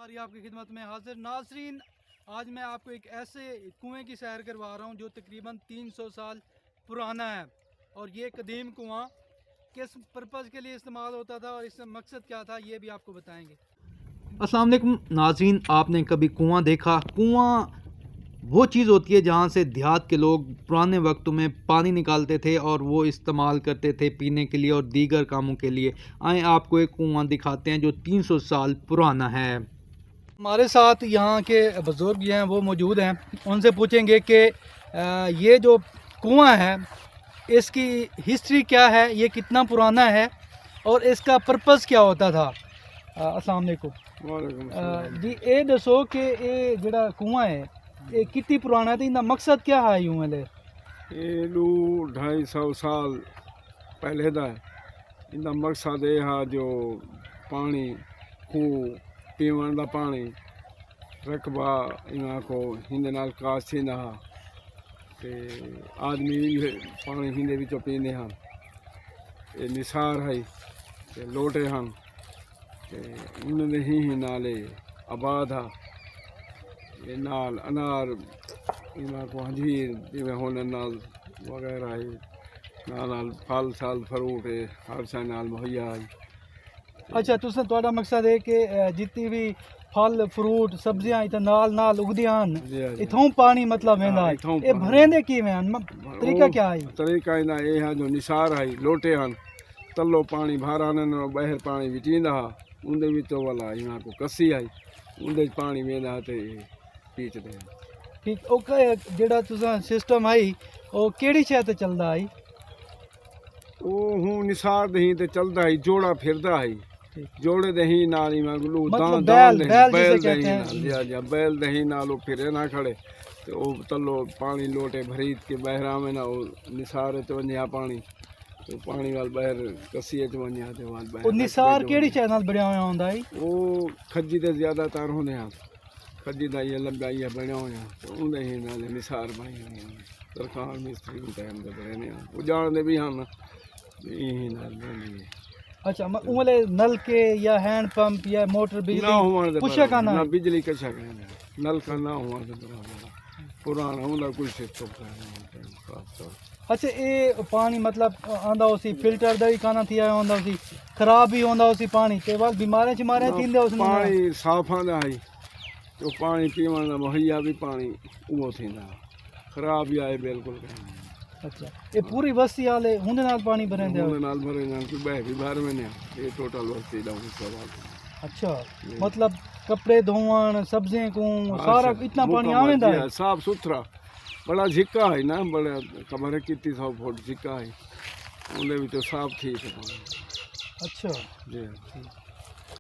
हमारी आपकी खिदमत में हाजिर नाज़रीन। आज मैं आपको एक ऐसे कुएं की सैर करवा रहा हूं जो तकरीबन 300 साल पुराना है। और ये कदीम कुआं किस पर्पज़ के लिए इस्तेमाल होता था और इसका मकसद क्या था ये भी आपको बताएंगे। अस्सलाम वालेकुम नाज़रीन, आपने कभी कुआं देखा? कुआं वो चीज़ होती है जहाँ से देहात के लोग पुराने वक्तों में पानी निकालते थे और वो इस्तेमाल करते थे पीने के लिए और दीगर कामों के लिए। आए आपको एक कुआं दिखाते हैं जो 300 साल पुराना है। हमारे साथ यहाँ के बुज़ुर्ग हैं वो मौजूद हैं, उनसे पूछेंगे कि ये जो कुआं है इसकी हिस्ट्री क्या है, ये कितना पुराना है और इसका पर्पज़ क्या होता था। अस्सलाम वालेकुम जी, ये दसो कि ये ਜਿਹੜਾ कुआं है ये कितनी पुराना है तो इनका मकसद क्या है? यूं वाले ये 200-250 साल पहले का है। इनका मकसद ये है जो पानी खूह पीवन का पानी रकबा इन्हों को हिंदे नाल काश थींदा हा ते आदमी भी पानी हिंदे विचों पींदे हैं। ये निसार है ते लोटे हैं ते उन्होंने ही नाले आबाद हा। ये नाल अनार इन्हों को अंजीर जिमें होने नाल वगैरह है नाल फल साल फ्रूट है हर शे नाल मुहैया है। अच्छा, तुहाडा मकसद है कि जितनी भी फल फ्रूट सब्जियां इत्थे नाल नाल उगदियां हन इथों पानी मतलब वेंदा है। ये भरेंदे किवें हन? तरीका क्या है? तरीका इना ये है जो निसार है लोटे हन तलो पानी भाराने बहर पानी विचींदा हा उंदे विचों वाला इना को कसी है उंदे पानी वेंदा ते पीचदे हैं। ठीक, ओके जेड़ा तुसा सिस्टम है ओ केड़ी शय ते चलदा है? ओ हूँ निसार दही ते चलदा है जोड़ा फिरदा है जोड़े दही नाल ही मैं गुलू मतलब दान बैल जिसे दही कहते हैं। नाल या बैल दही नाल वो फिरे ना खड़े ते ओ तलो पानी लोटे भरीत के बहरा में ना वो निसार च वन्या पानी तो पानी वाल बहर कसी च वन्या ते वाल बहर ओ निसार केड़ी शय नाल बनया होया हुंदा है? वो खज्जी ते ज्यादातर होने हैं खज्जी दा ये लंबा ये बना होया तो उंदे ही नाल निसार बनी होई सरकार मिस्त्री को टाइम दे रहने वो जानदे भी हन यही नाल बनी। अच्छा, उमले नल के या हैंड पंप या मोटर ना बिजली हुआ कुछ का ना ना? बिजली कशा नल का ना हुआ पुराना उनका कुछ सिस्टम अच्छा, ये पानी मतलब आंदा उसी फिल्टर दा भी काना थिया होंदा उसी खराब भी होंदा उसी पानी के बाद बीमारियां चिमारियां थींदे उस पानी साफ आंदा है तो पानी पीवन दा मुहैया भी पानी उहो थींदा खराब भी आए बिल्कुल। अच्छा, ये पूरी बस्ती वाले हुंदे नाल पानी भरेंदे हो? उनके नाल भरे ना कोई बह भी बाहर में ने ये टोटल बस्ती दा सवाल। अच्छा, मतलब कपड़े धोवन सब्जियां को सारा इतना पानी आवेंदा है? साफ सुथरा बड़ा झिक्का है ना बड़ा कमरे कितनी 100 फुट झिक्का है उनके भी तो साफ थी। अच्छा जी।